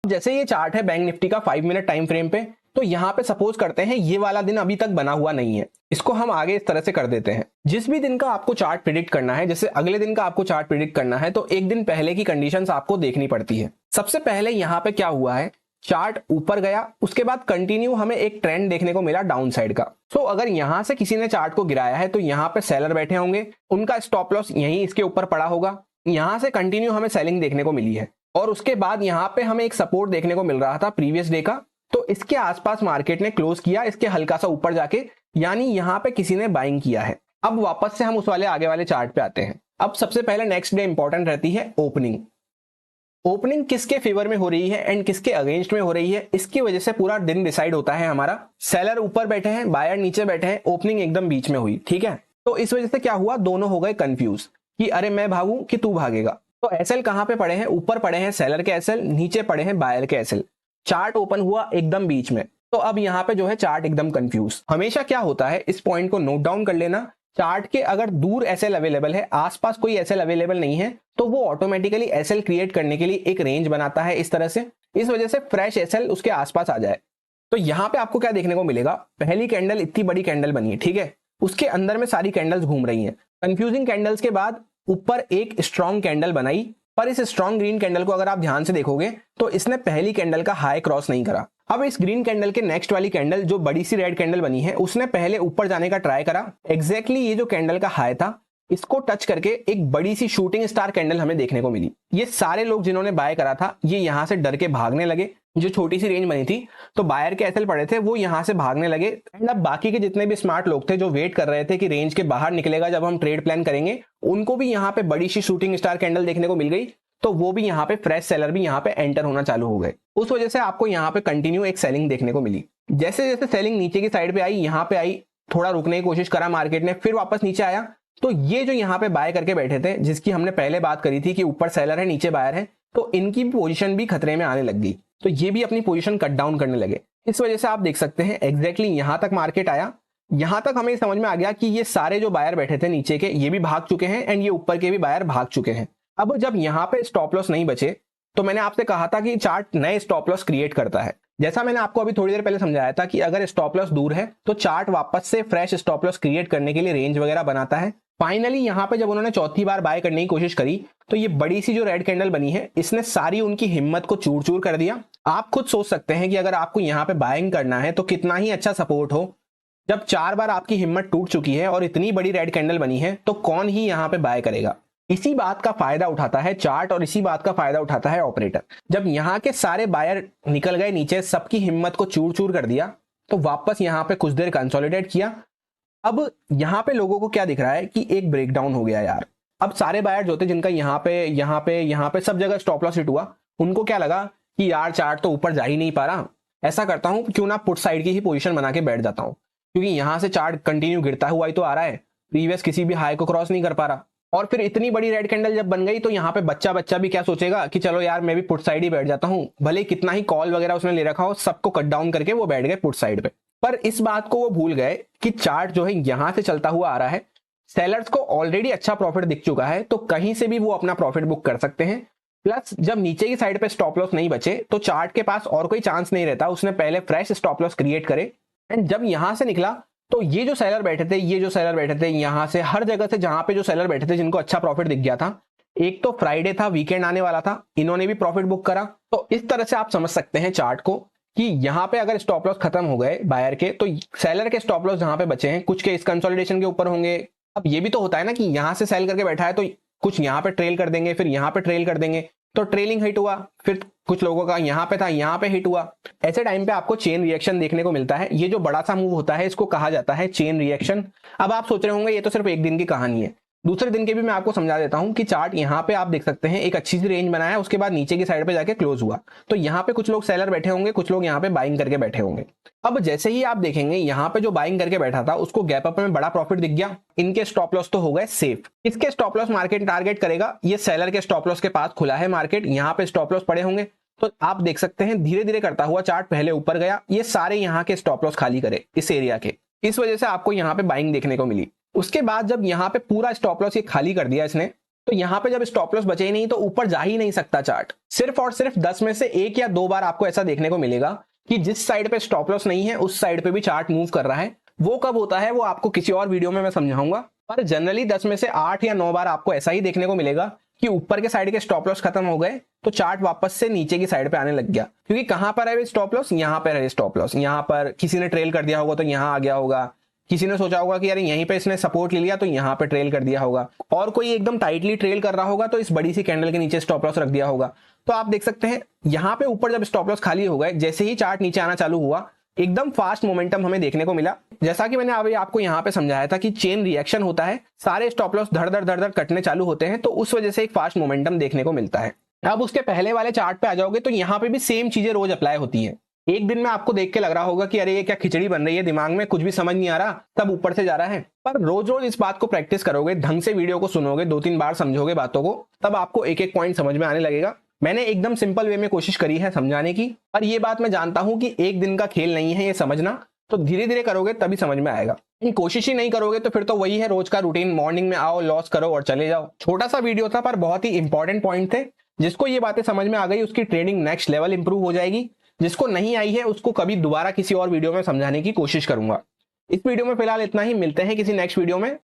जैसे ये चार्ट है बैंक निफ्टी का 5 मिनट टाइम फ्रेम पे, तो यहाँ पे सपोज करते हैं ये वाला दिन अभी तक बना हुआ नहीं है, इसको हम आगे इस तरह से कर देते हैं। जिस भी दिन का आपको चार्ट प्रिडिक्ट करना है, जैसे अगले दिन का आपको चार्ट प्रिडिक्ट करना है, तो एक दिन पहले की कंडीशंस आपको देखनी पड़ती है। सबसे पहले यहाँ पे क्या हुआ है, चार्ट ऊपर गया, उसके बाद कंटिन्यू हमें एक ट्रेंड देखने को मिला डाउन साइड का। सो अगर यहां से किसी ने चार्ट को गिराया है तो यहाँ पे सेलर बैठे होंगे, उनका स्टॉप लॉस यहीं इसके ऊपर पड़ा होगा। यहां से कंटिन्यू हमें सेलिंग देखने को मिली है और उसके बाद यहाँ पे हमें एक सपोर्ट देखने को मिल रहा था प्रीवियस डे का, तो इसके आसपास मार्केट ने क्लोज किया, इसके हल्का सा ऊपर जाके, यानी यहाँ पे किसी ने बाइंग किया है। अब वापस से हम उस वाले आगे वाले चार्ट पे आते हैं। अब सबसे पहले नेक्स्ट डे इंपॉर्टेंट रहती है ओपनिंग। ओपनिंग किसके फेवर में हो रही है एंड किसके अगेंस्ट में हो रही है, इसकी वजह से पूरा दिन डिसाइड होता है हमारा। सेलर ऊपर बैठे हैं, बायर नीचे बैठे हैं, ओपनिंग एकदम बीच में हुई, ठीक है। तो इस वजह से क्या हुआ, दोनों हो गए कंफ्यूज कि अरे मैं भागूं कि तू भागेगा। तो एसएल कहां पे पड़े हैं, ऊपर पड़े हैं सेलर के एसएल, नीचे पड़े हैं बायर के एसएल। चार्ट ओपन हुआ एकदम बीच में, तो अब यहाँ पे जो है चार्ट एकदम कंफ्यूज। हमेशा क्या होता है, इस पॉइंट को नोट डाउन कर लेना, चार्ट के अगर दूर एसएल अवेलेबल है, आसपास कोई एसएल अवेलेबल नहीं है, तो वो ऑटोमेटिकली एसएल क्रिएट करने के लिए एक रेंज बनाता है इस तरह से, इस वजह से फ्रेश एसएल उसके आसपास आ जाए। तो यहाँ पे आपको क्या देखने को मिलेगा, पहली कैंडल इतनी बड़ी कैंडल बनी है, ठीक है, उसके अंदर में सारी कैंडल्स घूम रही हैं। कंफ्यूजिंग कैंडल्स के बाद ऊपर एक स्ट्रॉन्ग कैंडल बनाई, पर इस स्ट्रॉन्ग ग्रीन कैंडल को अगर आप ध्यान से देखोगे तो इसने पहली कैंडल का हाई क्रॉस नहीं करा। अब इस ग्रीन कैंडल के नेक्स्ट वाली कैंडल जो बड़ी सी रेड कैंडल बनी है, उसने पहले ऊपर जाने का ट्राई करा। एग्जैक्टली ये जो कैंडल का हाई था, इसको टच करके एक बड़ी सी शूटिंग स्टार कैंडल हमें देखने को मिली। ये सारे लोग जिन्होंने बाय करा था, ये यहां से डर के भागने लगे। जो छोटी सी रेंज बनी थी, तो बायर के एसएल पड़े थे, वो यहां से भागने लगे। एंड अब बाकी के जितने भी स्मार्ट लोग थे जो वेट कर रहे थे कि रेंज के बाहर निकलेगा जब हम ट्रेड प्लान करेंगे, उनको भी यहाँ पे बड़ी सी शूटिंग स्टार कैंडल देखने को मिल गई। तो वो भी यहाँ पे फ्रेश सेलर भी यहाँ पे एंटर होना चालू हो गए। उस वजह से आपको यहाँ पे कंटिन्यू एक सेलिंग देखने को मिली। जैसे जैसे सेलिंग नीचे की साइड पे आई, यहाँ पे आई, थोड़ा रुकने की कोशिश करा मार्केट ने, फिर वापस नीचे आया। तो ये जो यहाँ पे बाय करके बैठे थे, जिसकी हमने पहले बात करी थी कि ऊपर सेलर है नीचे बायर है, तो इनकी पोजीशन भी खतरे में आने लग गई। तो ये भी अपनी पोजीशन कट डाउन करने लगे। इस वजह से आप देख सकते हैं एग्जैक्टली यहाँ तक मार्केट आया। यहां तक हमें समझ में आ गया कि ये सारे जो बायर बैठे थे नीचे के, ये भी भाग चुके हैं एंड ये ऊपर के भी बायर भाग चुके हैं। अब जब यहाँ पे स्टॉप लॉस नहीं बचे, तो मैंने आपसे कहा था कि चार्ट नए स्टॉप लॉस क्रिएट करता है। जैसा मैंने आपको अभी थोड़ी देर पहले समझाया था कि अगर स्टॉप लॉस दूर है तो चार्ट वापस से फ्रेश स्टॉप लॉस क्रिएट करने के लिए रेंज वगैरह बनाता है। फाइनली यहाँ पे जब उन्होंने चौथी बार बाय करने की कोशिश करी, तो ये बड़ी सी जो रेड कैंडल बनी है, इसने सारी उनकी हिम्मत को चूर चूर कर दिया। आप खुद सोच सकते हैं कि अगर आपको यहाँ पे बाइंग करना है तो कितना ही अच्छा सपोर्ट हो। जब 4 बार आपकी हिम्मत टूट चुकी है और इतनी बड़ी रेड कैंडल बनी है, तो कौन ही यहाँ पे बाय करेगा। इसी बात का फायदा उठाता है चार्ट और इसी बात का फायदा उठाता है ऑपरेटर। जब यहाँ के सारे बायर निकल गए नीचे, सबकी हिम्मत को चूर चूर कर दिया, तो वापस यहाँ पे कुछ देर कंसोलिडेट किया। अब यहाँ पे लोगों को क्या दिख रहा है कि एक ब्रेकडाउन हो गया यार। अब सारे बायर जो थे, जिनका यहाँ पे सब जगह स्टॉप लॉस हिट हुआ, उनको क्या लगा कि यार चार्ट तो ऊपर जा ही नहीं पा रहा, ऐसा करता हूं क्यों ना पुट साइड की ही पोजीशन बना के बैठ जाता हूं, क्योंकि यहां से चार्ट कंटिन्यू गिरता हुआ ही तो आ रहा है, प्रीवियस किसी भी हाई को क्रॉस नहीं कर पा रहा। और फिर इतनी बड़ी रेड कैंडल जब बन गई, तो यहाँ पे बच्चा भी क्या सोचेगा कि चलो यार मैं भी पुट साइड ही बैठ जाता हूं, भले कितना ही कॉल वगैरह उसने ले रखा हो, सबको कट डाउन करके वो बैठ गए पुट साइड पे। पर इस बात को वो भूल गए कि चार्ट जो है यहां से चलता हुआ आ रहा है, सेलर्स को ऑलरेडी अच्छा प्रॉफिट दिख चुका है, तो कहीं से भी वो अपना प्रॉफिट बुक कर सकते हैं। प्लस जब नीचे की साइड पे स्टॉप लॉस नहीं बचे, तो चार्ट के पास और कोई चांस नहीं रहता, उसने पहले फ्रेश स्टॉप लॉस क्रिएट करे। एंड जब यहां से निकला, तो ये जो सेलर बैठे थे, यहां से हर जगह से जहां पे जो सेलर बैठे थे, जिनको अच्छा प्रॉफिट दिख गया था, एक तो फ्राइडे था, वीकेंड आने वाला था, इन्होंने भी प्रॉफिट बुक करा। तो इस तरह से आप समझ सकते हैं चार्ट को कि यहाँ पे अगर स्टॉप लॉस खत्म हो गए बायर के, तो सेलर के स्टॉप लॉस जहां पे बचे हैं, कुछ के इस कंसोलिडेशन के ऊपर होंगे। अब ये भी तो होता है ना कि यहां से सेल करके बैठा है, तो कुछ यहाँ पे ट्रेल कर देंगे, फिर यहाँ पे ट्रेल कर देंगे, तो ट्रेलिंग हिट हुआ, फिर कुछ लोगों का यहाँ पे था, यहाँ पे हिट हुआ। ऐसे टाइम पे आपको चेन रिएक्शन देखने को मिलता है। ये जो बड़ा सा मूव होता है, इसको कहा जाता है चेन रिएक्शन। अब आप सोच रहे होंगे ये तो सिर्फ एक दिन की कहानी है, दूसरे दिन के भी मैं आपको समझा देता हूं कि चार्ट यहाँ पे आप देख सकते हैं एक अच्छी सी रेंज बनाया, उसके बाद नीचे की साइड पे जाके क्लोज हुआ। तो यहाँ पे कुछ लोग सेलर बैठे होंगे, कुछ लोग यहाँ पे बाइंग करके बैठे होंगे। अब जैसे ही आप देखेंगे यहाँ पे जो बाइंग करके बैठा था, उसको गैप अप में बड़ा प्रॉफिट दिख गया, इनके स्टॉप लॉस तो हो गए सेफ। इसके स्टॉप लॉस मार्केट टारगेट करेगा, ये सेलर के स्टॉप लॉस के पास खुला है मार्केट, यहाँ पे स्टॉप लॉस पड़े होंगे। तो आप देख सकते हैं धीरे धीरे करता हुआ चार्ट पहले ऊपर गया, ये सारे यहाँ के स्टॉप लॉस खाली करे इस एरिया के, इस वजह से आपको यहाँ पे बाइंग देखने को मिली। उसके बाद जब यहाँ पे पूरा स्टॉप लॉस ये खाली कर दिया इसने, तो यहाँ पे जब स्टॉप लॉस बचे ही नहीं तो ऊपर जा ही नहीं सकता चार्ट। सिर्फ और सिर्फ 10 में से 1 या 2 बार आपको ऐसा देखने को मिलेगा कि जिस साइड पे स्टॉप लॉस नहीं है उस साइड पे भी चार्ट मूव कर रहा है। वो कब होता है वो आपको किसी और वीडियो में मैं समझाऊंगा, पर जनरली 10 में से 8 या 9 बार आपको ऐसा ही देखने को मिलेगा कि ऊपर के साइड के स्टॉप लॉस खत्म हो गए तो चार्ट वापस से नीचे की साइड पे आने लग गया। क्योंकि कहां पर है स्टॉप लॉस, यहाँ पर है स्टॉप लॉस। यहाँ पर किसी ने ट्रेल कर दिया होगा तो यहाँ आ गया होगा, किसी ने सोचा होगा कि यार यहीं पे इसने सपोर्ट ले लिया तो यहाँ पे ट्रेल कर दिया होगा, और कोई एकदम टाइटली ट्रेल कर रहा होगा तो इस बड़ी सी कैंडल के नीचे स्टॉप लॉस रख दिया होगा। तो आप देख सकते हैं यहाँ पे ऊपर जब स्टॉप लॉस खाली हो गए, जैसे ही चार्ट नीचे आना चालू हुआ एकदम फास्ट मोमेंटम हमें देखने को मिला। जैसा कि मैंने अभी आपको यहाँ पे समझाया था कि चेन रिएक्शन होता है, सारे स्टॉप लॉस धड़ धड़ धड़ धड़ कटने चालू होते हैं, तो उस वजह से एक फास्ट मोमेंटम देखने को मिलता है। अब उसके पहले वाले चार्ट पे आ जाओगे तो यहाँ पे भी सेम चीजें रोज अप्लाई होती है। एक दिन में आपको देख के लग रहा होगा कि अरे ये क्या खिचड़ी बन रही है, दिमाग में कुछ भी समझ नहीं आ रहा, तब ऊपर से जा रहा है। पर रोज रोज इस बात को प्रैक्टिस करोगे, ढंग से वीडियो को सुनोगे, 2-3 बार समझोगे बातों को, तब आपको एक एक पॉइंट समझ में आने लगेगा। मैंने एकदम सिंपल वे में कोशिश करी है समझाने की, और ये बात मैं जानता हूं कि एक दिन का खेल नहीं है ये समझना, तो धीरे धीरे करोगे तभी समझ में आएगा। कोशिश ही नहीं करोगे तो फिर तो वही है रोज का रूटीन, मॉर्निंग में आओ, लॉस करो और चले जाओ। छोटा सा वीडियो था पर बहुत ही इंपॉर्टेंट पॉइंट थे। जिसको ये बातें समझ में आ गई उसकी ट्रेडिंग नेक्स्ट लेवल इंप्रूव हो जाएगी। जिसको नहीं आई है उसको कभी दोबारा किसी और वीडियो में समझाने की कोशिश करूंगा। इस वीडियो में फिलहाल इतना ही, मिलते हैं किसी नेक्स्ट वीडियो में।